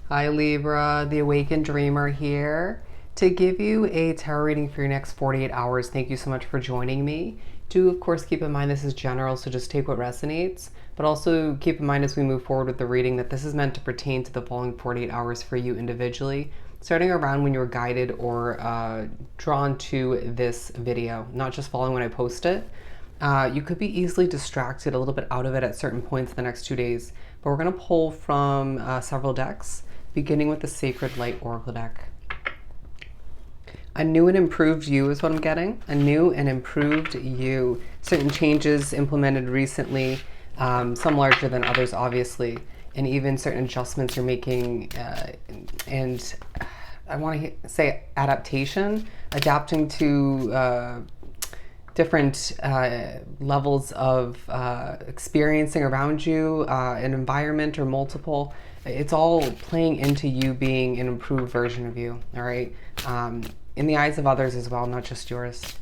Hi Libra, the Awakened Dreamer here to give you a tarot reading for your next 48 hours. Thank you so much for joining me. Do, of course, keep in mind this is general, so just take what resonates, but also keep in mind as we move forward with the reading that this is meant to pertain to the following 48 hours for you individually, starting around when you were guided or drawn to this video, not just following when I post it. You could be easily distracted a little bit out of it at certain points in the next 2 days, but we're going to pull from several decks, beginning with the Sacred Light Oracle deck. A new and improved you is what I'm getting. A new and improved you. Certain changes implemented recently, some larger than others, obviously, and even certain adjustments you're making. And I want to say adaptation, adapting to different levels of experiencing around you, an environment or multiple. It's all playing into you being an improved version of you, all right? In the eyes of others as well, not just yours.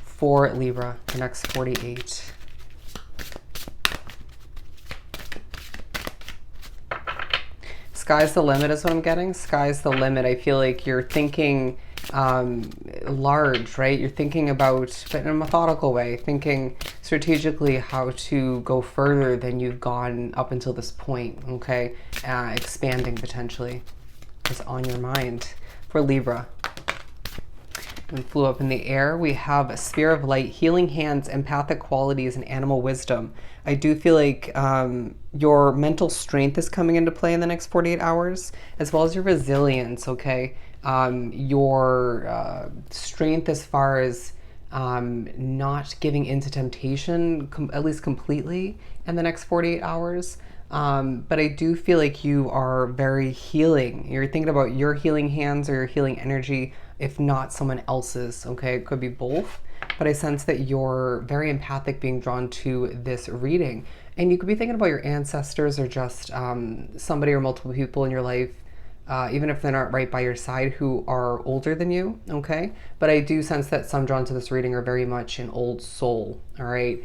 For Libra, the next 48. Sky's the limit is what I'm getting. Sky's the limit. I feel like you're thinking large, right? You're thinking about, but in a methodical way, thinking strategically how to go further than you've gone up until this point, okay? Expanding potentially is on your mind. For Libra, and flew up in the air, we have a sphere of light, healing hands, empathic qualities, and animal wisdom. I do feel like your mental strength is coming into play in the next 48 hours, as well as your resilience, okay? Your strength as far as not giving into temptation, at least completely, in the next 48 hours. But I do feel like you are very healing. You're thinking about your healing hands or your healing energy, if not someone else's, okay? It could be both. But I sense that you're very empathic being drawn to this reading. And you could be thinking about your ancestors or just somebody or multiple people in your life, even if they're not right by your side, who are older than you, okay? But I do sense that some drawn to this reading are very much an old soul, all right?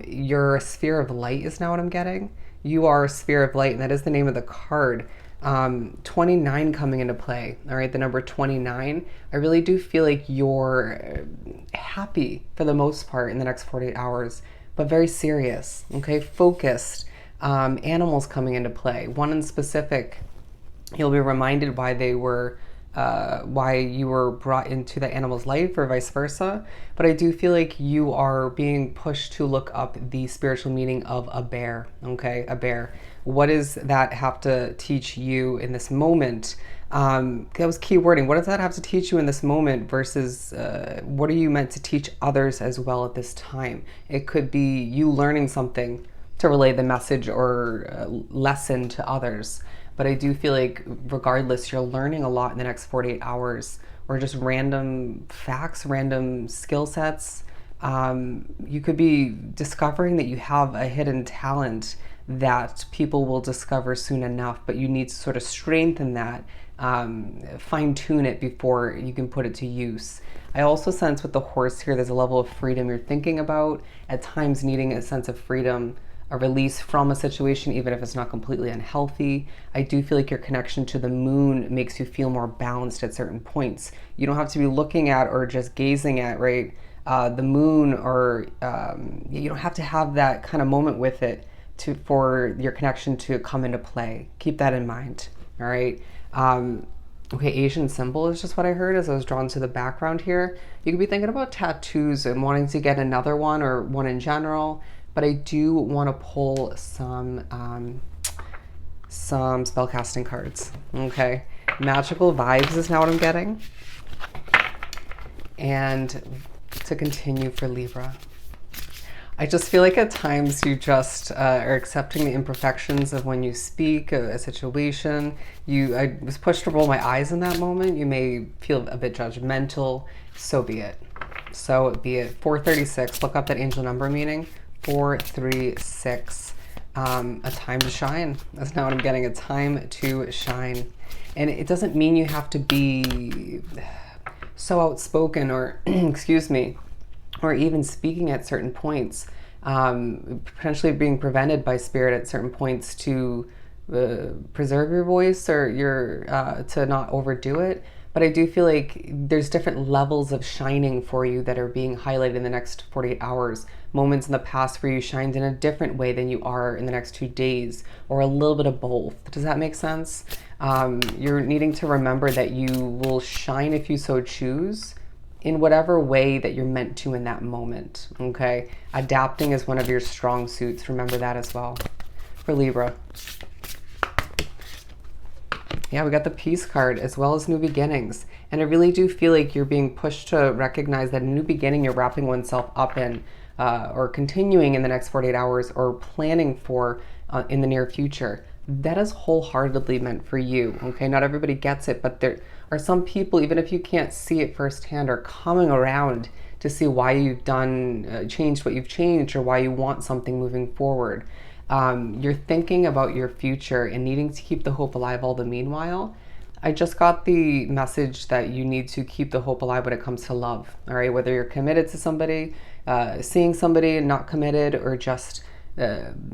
Your sphere of light is now what I'm getting. You are a sphere of light, and that is the name of the card. 29 coming into play, all right? The number 29. I really do feel like you're happy for the most part in the next 48 hours, but very serious, okay? Focused. Animals coming into play. One in specific, you'll be reminded why they were, why you were brought into that animal's life or vice versa. But I do feel like you are being pushed to look up the spiritual meaning of a bear, okay? A bear. What does that have to teach you in this moment? That was key wording. What does that have to teach you in this moment versus what are you meant to teach others as well at this time? It could be you learning something to relay the message or lesson to others. But I do feel like regardless, you're learning a lot in the next 48 hours, or just random facts, random skill sets. You could be discovering that you have a hidden talent that people will discover soon enough, but you need to sort of strengthen that, fine tune it before you can put it to use. I also sense with the horse here, there's a level of freedom you're thinking about, at times needing a sense of freedom, a release from a situation, even if it's not completely unhealthy. I do feel like your connection to the moon makes you feel more balanced at certain points. You don't have to be looking at or just gazing at, right, the moon, or you don't have to have that kind of moment with it for your connection to come into play. Keep that in mind, all right? Okay, Asian symbol is just what I heard as I was drawn to the background here. You could be thinking about tattoos and wanting to get another one or one in general. But I do want to pull some spellcasting cards, okay? Magical vibes is now what I'm getting. And to continue for Libra, I just feel like at times you just are accepting the imperfections of when you speak a situation. I was pushed to roll my eyes in that moment. You may feel a bit judgmental. So be it. So be it. 436, look up that angel number meaning. 436, a time to shine. That's not what I'm getting, a time to shine. And it doesn't mean you have to be so outspoken or, excuse me, or even speaking at certain points, potentially being prevented by spirit at certain points to preserve your voice or your to not overdo it. But I do feel like there's different levels of shining for you that are being highlighted in the next 48 hours. Moments in the past where you shined in a different way than you are in the next 2 days, or a little bit of both. Does that make sense? You're needing to remember that you will shine if you so choose in whatever way that you're meant to in that moment, okay? Adapting is one of your strong suits. Remember that as well. For Libra. Yeah, we got the Peace card as well as New Beginnings. And I really do feel like you're being pushed to recognize that a new beginning you're wrapping oneself up in or continuing in the next 48 hours or planning for in the near future. That is wholeheartedly meant for you, okay? Not everybody gets it, but there are some people, even if you can't see it firsthand, are coming around to see why you've done, changed what you've changed or why you want something moving forward. You're thinking about your future and needing to keep the hope alive all the meanwhile. I just got the message that you need to keep the hope alive when it comes to love, all right? Whether you're committed to somebody, seeing somebody and not committed, or just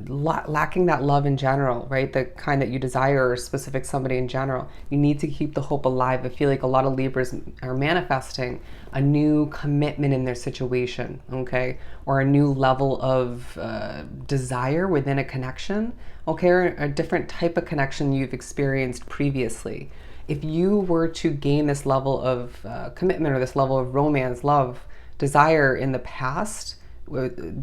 lacking that love in general, right? The kind that you desire or specific somebody in general. You need to keep the hope alive. I feel like a lot of Libras are manifesting a new commitment in their situation, okay? Or a new level of desire within a connection, okay? Or a different type of connection you've experienced previously. If you were to gain this level of commitment or this level of romance, love, desire in the past,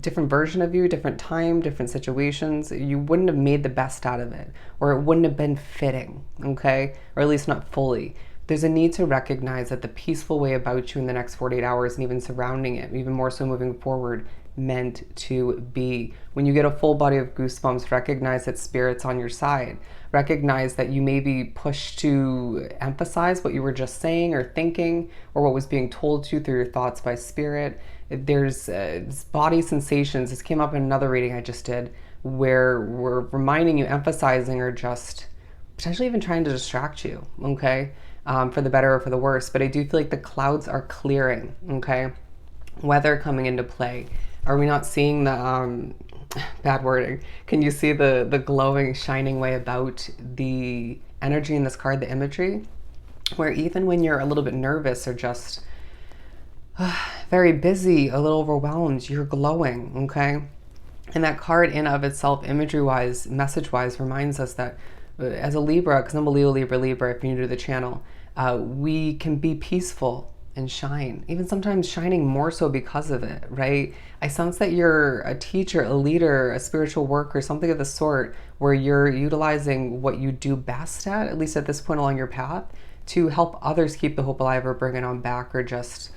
different version of you, different time, different situations, you wouldn't have made the best out of it, or it wouldn't have been fitting, okay? Or at least not fully. There's a need to recognize that the peaceful way about you in the next 48 hours and even surrounding it, even more so moving forward, meant to be. When you get a full body of goosebumps, recognize that spirit's on your side. Recognize that you may be pushed to emphasize what you were just saying or thinking, or what was being told to you through your thoughts by spirit. There's body sensations. This came up in another reading I just did, where we're reminding you, emphasizing, or just potentially even trying to distract you, okay? For the better or for the worse. But I do feel like the clouds are clearing, okay? Weather coming into play. Are we not seeing the, bad wording, can you see the glowing, shining way about the energy in this card, the imagery? Where even when you're a little bit nervous or just very busy, a little overwhelmed, you're glowing, okay? And that card in of itself, imagery-wise, message-wise, reminds us that as a Libra, because I'm a Leo, Libra, if you're new to the channel, we can be peaceful and shine, even sometimes shining more so because of it, right? I sense that you're a teacher, a leader, a spiritual worker, something of the sort, where you're utilizing what you do best at least at this point along your path, to help others keep the hope alive or bring it on back, or just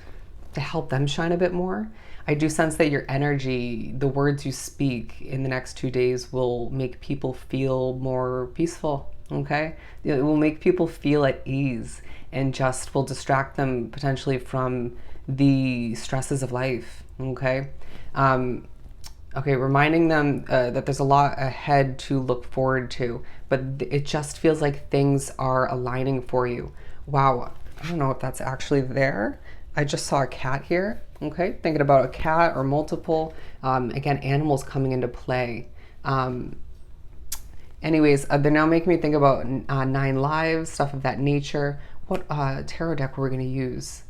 to help them shine a bit more. I do sense that your energy, the words you speak in the next 2 days, will make people feel more peaceful, okay? It will make people feel at ease and just will distract them potentially from the stresses of life, okay? Okay, reminding them that there's a lot ahead to look forward to, but it just feels like things are aligning for you. Wow, I don't know if that's actually there. I just saw a cat here, okay? Thinking about a cat or multiple, again, animals coming into play. Anyways, they're now making me think about 9 lives, stuff of that nature. What tarot deck were we going to use?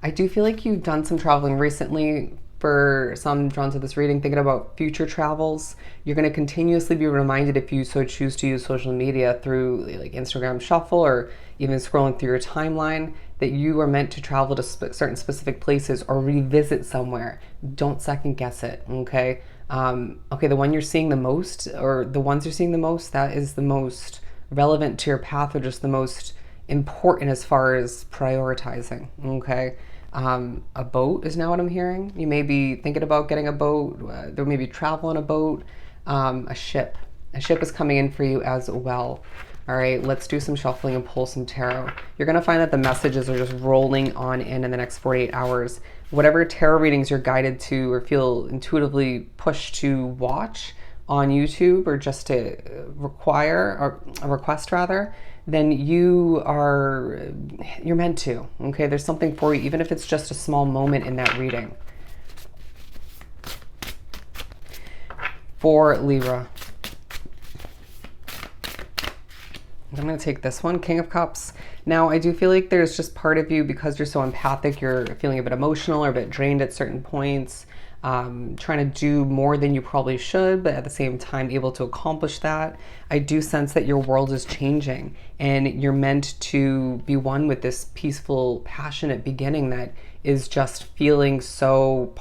I do feel like you've done some traveling recently. For some drawn to this reading, thinking about future travels. You're going to continuously be reminded, if you so choose to use social media through like Instagram Shuffle or even scrolling through your timeline, that you are meant to travel to certain specific places or revisit somewhere. Don't second guess it, okay? Okay, the one you're seeing the most, or the ones you're seeing the most, that is the most relevant to your path, or just the most important as far as prioritizing, okay? A boat is now what I'm hearing. You may be thinking about getting a boat. There may be travel on a boat. A ship is coming in for you as well. All right, let's do some shuffling and pull some tarot. You're going to find that the messages are just rolling on in the next 48 hours. Whatever tarot readings you're guided to or feel intuitively pushed to watch on YouTube, or just to require, or a request rather, then you're meant to, okay? There's something for you, even if it's just a small moment in that reading. For Libra. I'm going to take this one, King of Cups. Now, I do feel like there's just part of you, because you're so empathic, you're feeling a bit emotional or a bit drained at certain points, trying to do more than you probably should, but at the same time able to accomplish that. I do sense that your world is changing and you're meant to be one with this peaceful, passionate beginning that is just feeling so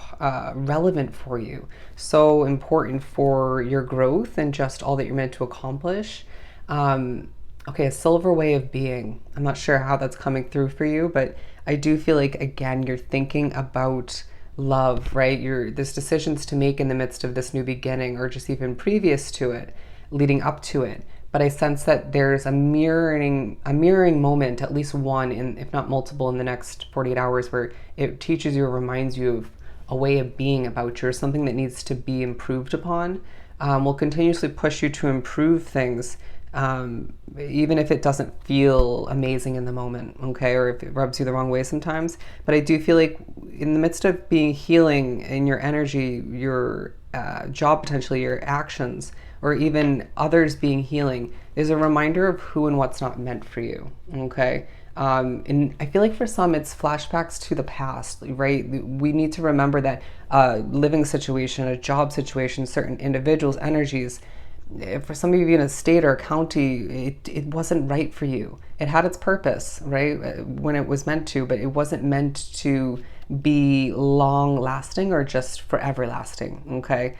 relevant for you, so important for your growth and just all that you're meant to accomplish. Okay, a silver way of being. I'm not sure how that's coming through for you, but I do feel like, again, you're thinking about love, right? There's decisions to make in the midst of this new beginning, or just even previous to it, leading up to it. But I sense that there's a mirroring moment, at least one, if not multiple, in the next 48 hours, where it teaches you or reminds you of a way of being about you, or something that needs to be improved upon. Will continuously push you to improve things, even if it doesn't feel amazing in the moment, okay, or if it rubs you the wrong way sometimes. But I do feel like in the midst of being healing in your energy, your job, potentially your actions, or even others being healing, is a reminder of who and what's not meant for you, okay? And I feel like for some, it's flashbacks to the past, right? We need to remember that a living situation, a job situation, certain individuals' energies, for some of you in a state or a county, it wasn't right for you. It had its purpose, right, when it was meant to, but it wasn't meant to be long lasting or just forever lasting, okay?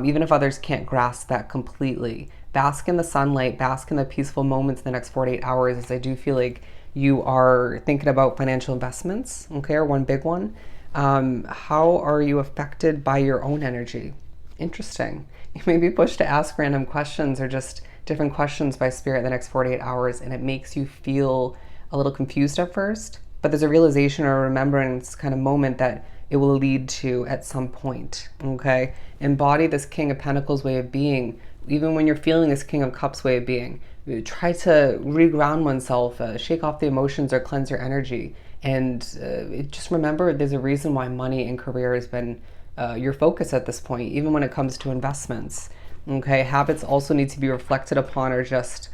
Even if others can't grasp that completely, bask in the sunlight, bask in the peaceful moments in the next 48 hours, as I do feel like you are thinking about financial investments, okay, or one big one. How are you affected by your own energy? Interesting. You may be pushed to ask random questions or just different questions by spirit the next 48 hours, and it makes you feel a little confused at first, but there's a realization or a remembrance kind of moment that it will lead to at some point, okay? Embody this King of Pentacles way of being, even when you're feeling this King of Cups way of being. Try to reground oneself, shake off the emotions or cleanse your energy, and just remember there's a reason why money and career has been your focus at this point, even when it comes to investments. Okay, habits also need to be reflected upon, or just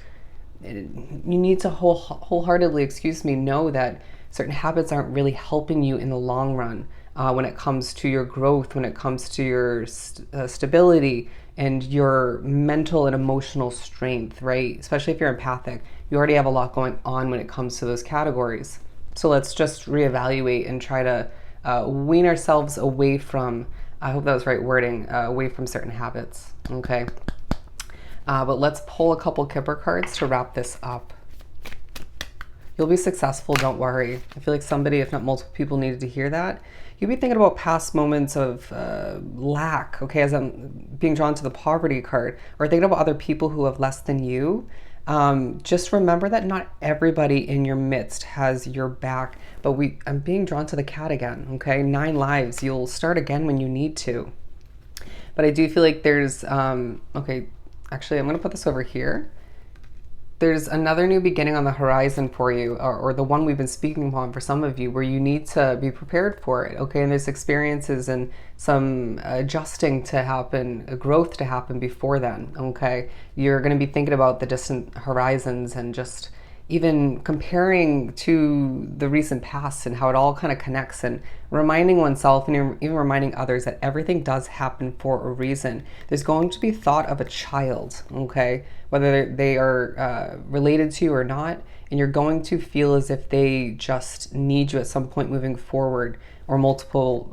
you need to wholeheartedly, know that certain habits aren't really helping you in the long run when it comes to your growth, when it comes to your stability and your mental and emotional strength, right? Especially if you're empathic, you already have a lot going on when it comes to those categories. So let's just reevaluate and try to wean ourselves away from, I hope that was right wording, away from certain habits, okay? But let's pull a couple Kipper cards to wrap this up. You'll be successful, don't worry. I feel like somebody, if not multiple people, needed to hear that. You'll be thinking about past moments of lack, okay, as I'm being drawn to the poverty card, or thinking about other people who have less than you. Just remember that not everybody in your midst has your back, but I'm being drawn to the cat again, okay? 9 lives, you'll start again when you need to. But I do feel like there's, okay, actually I'm gonna put this over here. There's another new beginning on the horizon for you, or the one we've been speaking upon for some of you, where you need to be prepared for it, okay? And there's experiences and some adjusting to happen, growth to happen before then, okay? You're going to be thinking about the distant horizons and just even comparing to the recent past and how it all kind of connects, and reminding oneself and even reminding others that everything does happen for a reason. There's going to be thought of a child, okay, whether they are related to you or not, and you're going to feel as if they just need you at some point moving forward, or multiple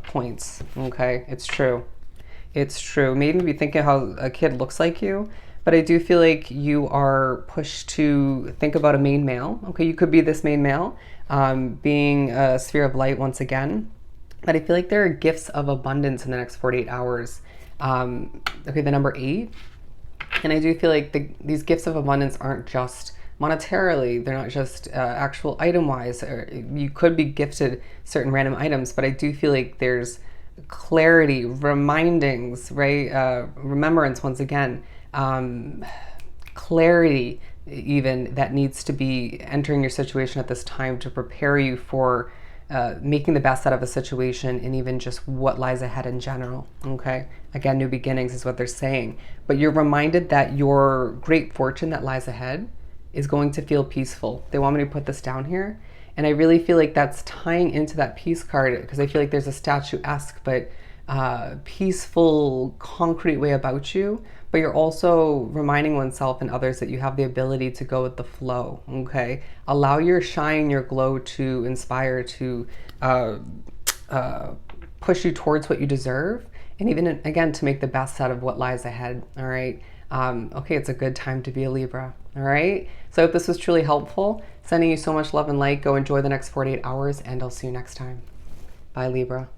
points, okay? It's true. It's true. Maybe be thinking how a kid looks like you, but I do feel like you are pushed to think about a main male. Okay, you could be this main male, being a sphere of light once again. But I feel like there are gifts of abundance in the next 48 hours. Okay, the number 8. And I do feel like these gifts of abundance aren't just monetarily. They're not just actual item-wise. You could be gifted certain random items, but I do feel like there's clarity, remindings, right? Remembrance once again. Clarity even that needs to be entering your situation at this time to prepare you for making the best out of a situation, and even just what lies ahead in general, okay? Again, new beginnings is what they're saying. But you're reminded that your great fortune that lies ahead is going to feel peaceful. They want me to put this down here. And I really feel like that's tying into that peace card, because I feel like there's a statuesque but peaceful, concrete way about you. But you're also reminding oneself and others that you have the ability to go with the flow, okay? Allow your shine, your glow to inspire, to push you towards what you deserve, and even, again, to make the best out of what lies ahead, all right? Okay, it's a good time to be a Libra, all right? So I hope this was truly helpful. Sending you so much love and light. Go enjoy the next 48 hours, and I'll see you next time. Bye, Libra.